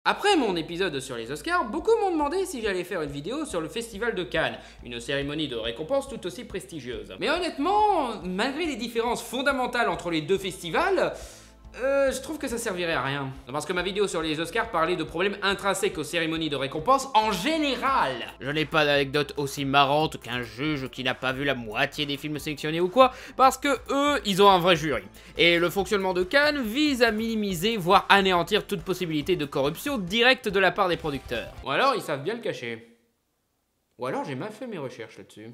Après mon épisode sur les Oscars, beaucoup m'ont demandé si j'allais faire une vidéo sur le Festival de Cannes, une cérémonie de récompense tout aussi prestigieuse. Mais honnêtement, malgré les différences fondamentales entre les deux festivals, je trouve que ça servirait à rien. Parce que ma vidéo sur les Oscars parlait de problèmes intrinsèques aux cérémonies de récompense en général. Je n'ai pas d'anecdote aussi marrante qu'un juge qui n'a pas vu la moitié des films sélectionnés ou quoi, parce que eux, ils ont un vrai jury. Et le fonctionnement de Cannes vise à minimiser, voire anéantir toute possibilité de corruption directe de la part des producteurs. Ou alors ils savent bien le cacher. Ou alors j'ai mal fait mes recherches là-dessus.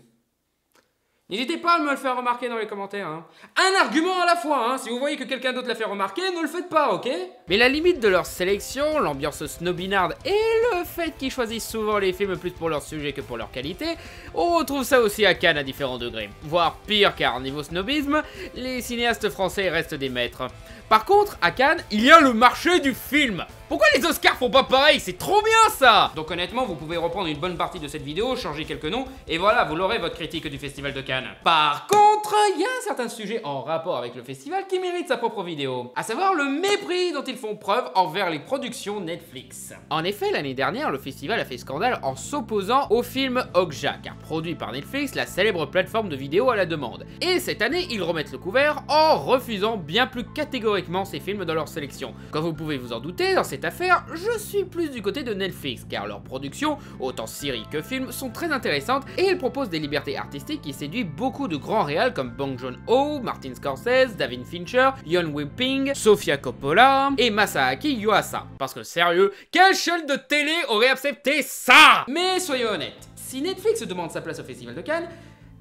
N'hésitez pas à me le faire remarquer dans les commentaires. Hein. Un argument à la fois, hein. Si vous voyez que quelqu'un d'autre l'a fait remarquer, ne le faites pas, ok? Mais la limite de leur sélection, l'ambiance snobinarde et le fait qu'ils choisissent souvent les films plus pour leur sujet que pour leur qualité, on retrouve ça aussi à Cannes à différents degrés. Voire pire, car niveau snobisme, les cinéastes français restent des maîtres. Par contre, à Cannes, il y a le marché du film. Pourquoi les Oscars font pas pareil? C'est trop bien ça! Donc honnêtement, vous pouvez reprendre une bonne partie de cette vidéo, changer quelques noms, et voilà, vous l'aurez votre critique du Festival de Cannes. Par contre, il y a un certain sujet en rapport avec le festival qui mérite sa propre vidéo, à savoir le mépris dont ils font preuve envers les productions Netflix. En effet, l'année dernière, le festival a fait scandale en s'opposant au film Okja, car produit par Netflix, la célèbre plateforme de vidéo à la demande. Et cette année, ils remettent le couvert en refusant bien plus catégoriquement ces films dans leur sélection. Comme vous pouvez vous en douter, dans cette affaire, je suis plus du côté de Netflix, car leurs productions, autant séries que films, sont très intéressantes et ils proposent des libertés artistiques qui séduisent beaucoup de grands réals comme Bong Joon-ho, Martin Scorsese, David Fincher, Yon Woo-ping, Sofia Coppola et Masaaki Yuasa. Parce que sérieux, quelle chaîne de télé aurait accepté ça? Mais soyons honnêtes, si Netflix demande sa place au Festival de Cannes,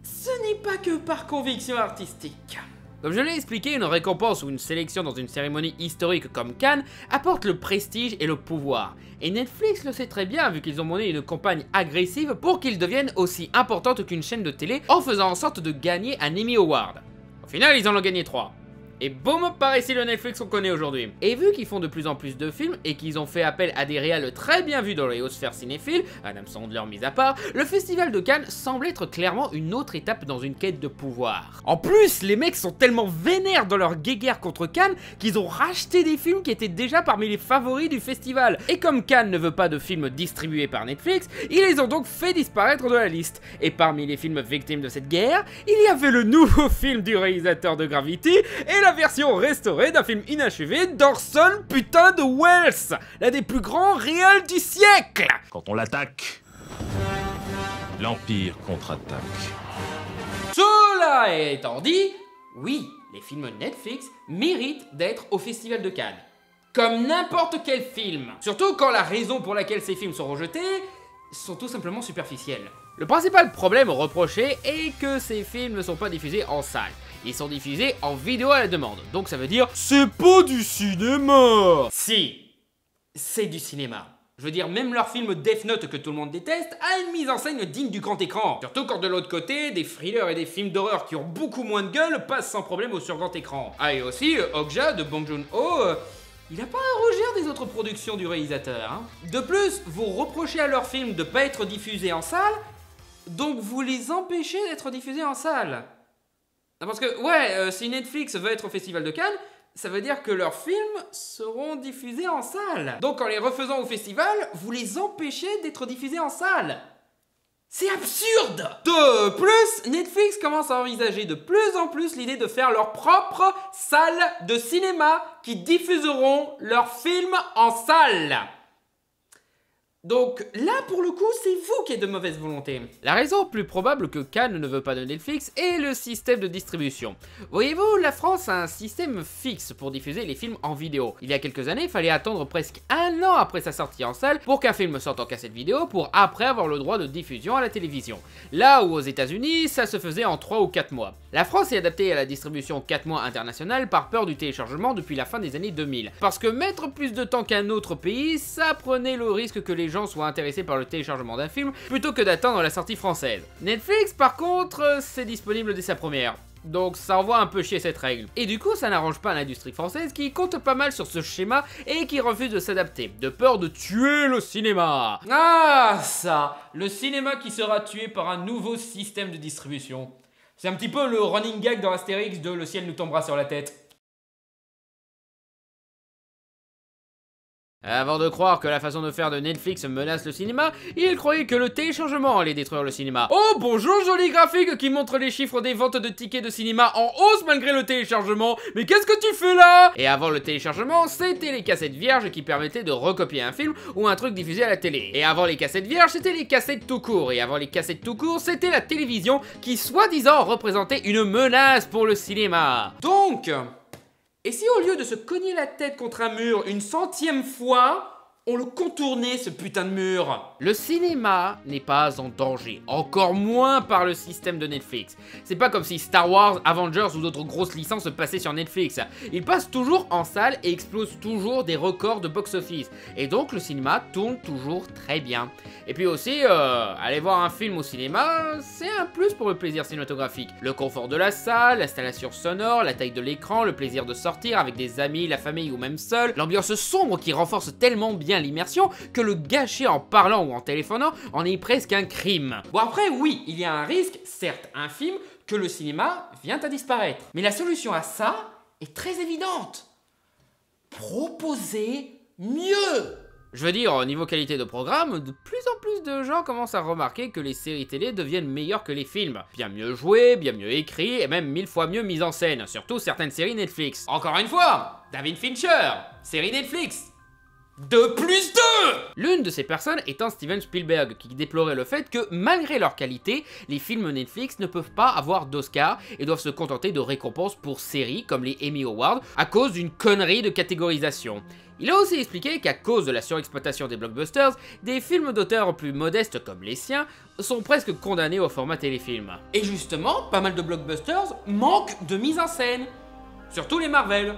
ce n'est pas que par conviction artistique. Comme je l'ai expliqué, une récompense ou une sélection dans une cérémonie historique comme Cannes apporte le prestige et le pouvoir. Et Netflix le sait très bien vu qu'ils ont mené une campagne agressive pour qu'ils deviennent aussi importantes qu'une chaîne de télé en faisant en sorte de gagner un Emmy Award. Au final, ils en ont gagné 3. Et boum, par ici le Netflix qu'on connaît aujourd'hui. Et vu qu'ils font de plus en plus de films et qu'ils ont fait appel à des réals très bien vus dans les hautes sphères cinéphiles, Adam Sandler mis à part, le Festival de Cannes semble être clairement une autre étape dans une quête de pouvoir. En plus, les mecs sont tellement vénères dans leur guéguerre contre Cannes qu'ils ont racheté des films qui étaient déjà parmi les favoris du festival. Et comme Cannes ne veut pas de films distribués par Netflix, ils les ont donc fait disparaître de la liste. Et parmi les films victimes de cette guerre, il y avait le nouveau film du réalisateur de Gravity et la version restaurée d'un film inachevé d'Orson putain de Welles, l'un des plus grands réals du siècle. Quand on l'attaque, l'Empire contre-attaque. Cela étant dit, oui, les films Netflix méritent d'être au Festival de Cannes. Comme n'importe quel film. Surtout quand la raison pour laquelle ces films sont rejetés sont tout simplement superficielles. Le principal problème reproché est que ces films ne sont pas diffusés en salle. Ils sont diffusés en vidéo à la demande. Donc ça veut dire c'est pas du cinéma. Si, c'est du cinéma. Je veux dire, même leur film Death Note que tout le monde déteste a une mise en scène digne du grand écran. Surtout quand de l'autre côté, des thrillers et des films d'horreur qui ont beaucoup moins de gueule passent sans problème au sur grand écran. Ah et aussi, Okja de Bong Joon-ho, il a pas à rougir des autres productions du réalisateur. Hein. De plus, vous reprochez à leurs films de pas être diffusés en salle, donc vous les empêchez d'être diffusés en salle. Parce que, ouais, si Netflix veut être au Festival de Cannes, ça veut dire que leurs films seront diffusés en salle. Donc en les refaisant au festival, vous les empêchez d'être diffusés en salle. C'est absurde! De plus, Netflix commence à envisager de plus en plus l'idée de faire leur propre salle de cinéma qui diffuseront leurs films en salle. Donc là, pour le coup, c'est vous qui êtes de mauvaise volonté. La raison plus probable que Cannes ne veut pas de Netflix est le système de distribution. Voyez-vous, la France a un système fixe pour diffuser les films en vidéo. Il y a quelques années, il fallait attendre presque 1 an après sa sortie en salle pour qu'un film sorte en cassette vidéo pour après avoir le droit de diffusion à la télévision. Là où aux États-Unis, ça se faisait en 3 ou 4 mois. La France est adaptée à la distribution 4 mois internationale par peur du téléchargement depuis la fin des années 2000. Parce que mettre plus de temps qu'un autre pays, ça prenait le risque que les gens soient intéressés par le téléchargement d'un film plutôt que d'attendre la sortie française. Netflix par contre, c'est disponible dès sa première. Donc ça envoie un peu chier cette règle. Et du coup ça n'arrange pas l'industrie française qui compte pas mal sur ce schéma et qui refuse de s'adapter, de peur de tuer le cinéma. Ah ça, le cinéma qui sera tué par un nouveau système de distribution. C'est un petit peu le running gag dans Astérix de le ciel nous tombera sur la tête. Avant de croire que la façon de faire de Netflix menace le cinéma, il croyait que le téléchargement allait détruire le cinéma. Oh bonjour, joli graphique qui montre les chiffres des ventes de tickets de cinéma en hausse malgré le téléchargement. Mais qu'est-ce que tu fais là? Et avant le téléchargement, c'était les cassettes vierges qui permettaient de recopier un film ou un truc diffusé à la télé. Et avant les cassettes vierges, c'était les cassettes tout court. Et avant les cassettes tout court, c'était la télévision qui soi-disant représentait une menace pour le cinéma. Donc... et si au lieu de se cogner la tête contre un mur une 100e fois, on le contournait ce putain de mur? Le cinéma n'est pas en danger, encore moins par le système de Netflix. C'est pas comme si Star Wars, Avengers ou d'autres grosses licences passaient sur Netflix. Ils passent toujours en salle et explosent toujours des records de box-office. Et donc le cinéma tourne toujours très bien. Et puis aussi, aller voir un film au cinéma, c'est un plus pour le plaisir cinématographique. Le confort de la salle, l'installation sonore, la taille de l'écran, le plaisir de sortir avec des amis, la famille ou même seul, l'ambiance sombre qui renforce tellement bien l'immersion que le gâcher en parlant ou en téléphonant en est presque un crime. Bon après oui, il y a un risque, certes infime, que le cinéma vient à disparaître. Mais la solution à ça est très évidente. Proposer mieux. Je veux dire, au niveau qualité de programme, de plus en plus de gens commencent à remarquer que les séries télé deviennent meilleures que les films. Bien mieux jouées, bien mieux écrits et même 1000 fois mieux mises en scène, surtout certaines séries Netflix. Encore une fois, David Fincher, série Netflix. 2+2! L'une de ces personnes étant Steven Spielberg, qui déplorait le fait que, malgré leur qualité, les films Netflix ne peuvent pas avoir d'Oscar et doivent se contenter de récompenses pour séries comme les Emmy Awards à cause d'une connerie de catégorisation. Il a aussi expliqué qu'à cause de la surexploitation des blockbusters, des films d'auteurs plus modestes comme les siens sont presque condamnés au format téléfilm. Et justement, pas mal de blockbusters manquent de mise en scène. Surtout les Marvel.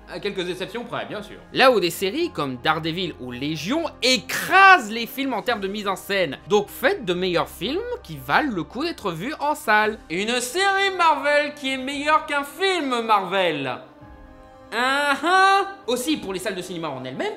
À quelques exceptions près, bien sûr. Là où des séries comme Daredevil ou Légion écrasent les films en termes de mise en scène. Donc faites de meilleurs films qui valent le coup d'être vus en salle. Une série Marvel qui est meilleure qu'un film Marvel. Aussi, pour les salles de cinéma en elles-mêmes,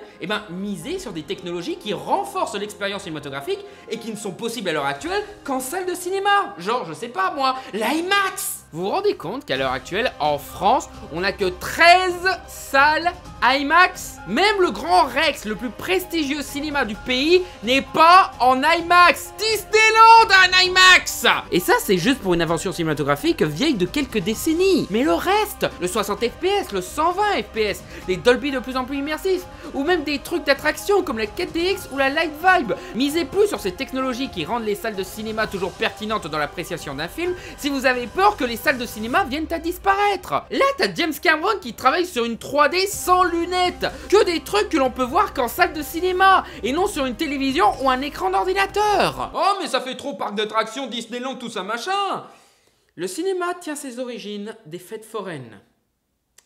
misez sur des technologies qui renforcent l'expérience cinématographique et qui ne sont possibles à l'heure actuelle qu'en salle de cinéma. Genre, je sais pas moi, l'IMAX. Vous vous rendez compte qu'à l'heure actuelle, en France, on n'a que 13 salles IMAX? Même le Grand Rex, le plus prestigieux cinéma du pays, n'est pas en IMAX. Disneyland a un IMAX! Et ça, c'est juste pour une invention cinématographique vieille de quelques décennies. Mais le reste, le 60 FPS, le 120 FPS, les Dolby de plus en plus immersifs, ou même des trucs d'attraction comme la 4DX ou la Light Vibe. Misez plus sur ces technologies qui rendent les salles de cinéma toujours pertinentes dans l'appréciation d'un film si vous avez peur que les salles de cinéma viennent à disparaître. Là, t'as James Cameron qui travaille sur une 3D sans lunettes. Que des trucs que l'on peut voir qu'en salle de cinéma et non sur une télévision ou un écran d'ordinateur. Oh, mais ça fait trop parc d'attractions, Disneyland, tout ça machin. Le cinéma tient ses origines des fêtes foraines.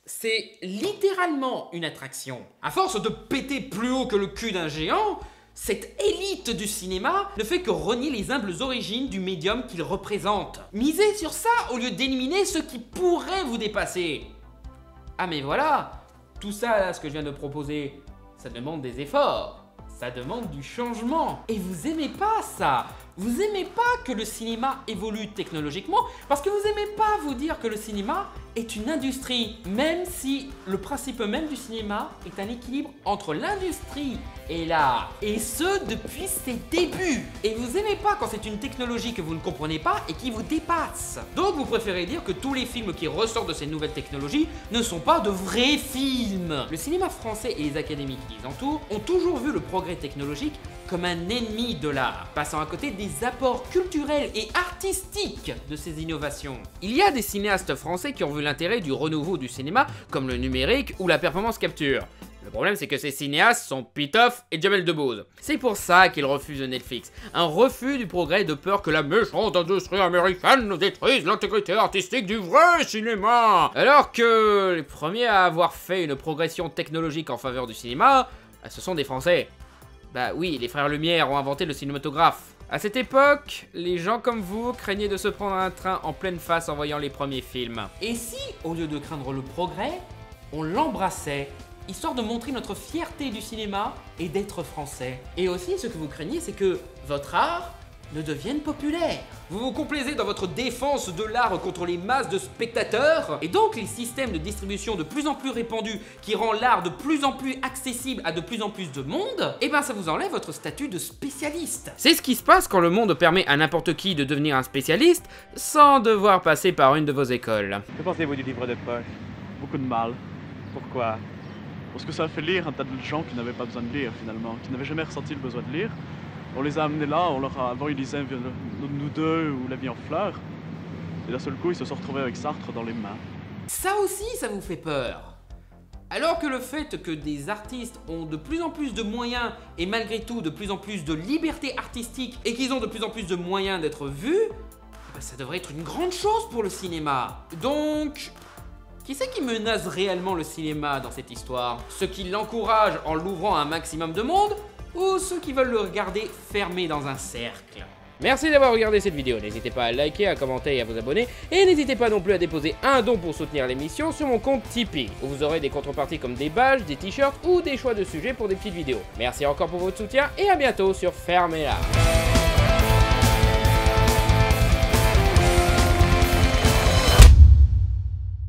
C'est littéralement une attraction. À force de péter plus haut que le cul d'un géant, cette élite du cinéma ne fait que renier les humbles origines du médium qu'il représente. Misez sur ça au lieu d'éliminer ceux qui pourraient vous dépasser. Ah mais voilà, tout ça là, ce que je viens de proposer, ça demande des efforts. Ça demande du changement. Et vous aimez pas ça. Vous aimez pas que le cinéma évolue technologiquement parce que vous aimez pas vous dire que le cinéma est une industrie, même si le principe même du cinéma est un équilibre entre l'industrie et l'art. Et ce, depuis ses débuts. Et vous aimez pas quand c'est une technologie que vous ne comprenez pas et qui vous dépasse. Donc vous préférez dire que tous les films qui ressortent de ces nouvelles technologies ne sont pas de vrais films. Le cinéma français et les académies qui les entourent ont toujours vu le progrès technologique comme un ennemi de l'art, passant à côté des apports culturels et artistiques de ces innovations. Il y a des cinéastes français qui ont vu l'intérêt du renouveau du cinéma, comme le numérique ou la performance capture. Le problème, c'est que ces cinéastes sont Pitof et Jamel Debbouze. C'est pour ça qu'ils refusent Netflix. Un refus du progrès de peur que la méchante industrie américaine détruise l'intégrité artistique du vrai cinéma. Alors que les premiers à avoir fait une progression technologique en faveur du cinéma, ce sont des Français. Bah oui, les frères Lumière ont inventé le cinématographe. À cette époque, les gens comme vous craignaient de se prendre un train en pleine face en voyant les premiers films. Et si, au lieu de craindre le progrès, on l'embrassait, histoire de montrer notre fierté du cinéma et d'être français? Et aussi, ce que vous craignez, c'est que votre art ne deviennent populaires. Vous vous complaisez dans votre défense de l'art contre les masses de spectateurs, et donc les systèmes de distribution de plus en plus répandus qui rend l'art de plus en plus accessible à de plus en plus de monde, et ben ça vous enlève votre statut de spécialiste. C'est ce qui se passe quand le monde permet à n'importe qui de devenir un spécialiste sans devoir passer par une de vos écoles. Que pensez-vous du livre de poche? Beaucoup de mal. Pourquoi? Parce que ça a fait lire un tas de gens qui n'avaient pas besoin de lire finalement, qui n'avaient jamais ressenti le besoin de lire. On les a amenés là, avant ils lisaient Nous deux ou La vie en fleurs. Et d'un seul coup ils se sont retrouvés avec Sartre dans les mains. Ça aussi, ça vous fait peur. Alors que le fait que des artistes ont de plus en plus de moyens et malgré tout de plus en plus de liberté artistique et qu'ils ont de plus en plus de moyens d'être vus, bah ça devrait être une grande chose pour le cinéma. Donc, qui c'est qui menace réellement le cinéma dans cette histoire? Ceux qui l'encouragent en l'ouvrant à un maximum de monde ou ceux qui veulent le regarder fermé dans un cercle? Merci d'avoir regardé cette vidéo, n'hésitez pas à liker, à commenter et à vous abonner, et n'hésitez pas non plus à déposer un don pour soutenir l'émission sur mon compte Tipeee, où vous aurez des contreparties comme des badges, des t-shirts ou des choix de sujets pour des petites vidéos. Merci encore pour votre soutien, et à bientôt sur Fermez-la.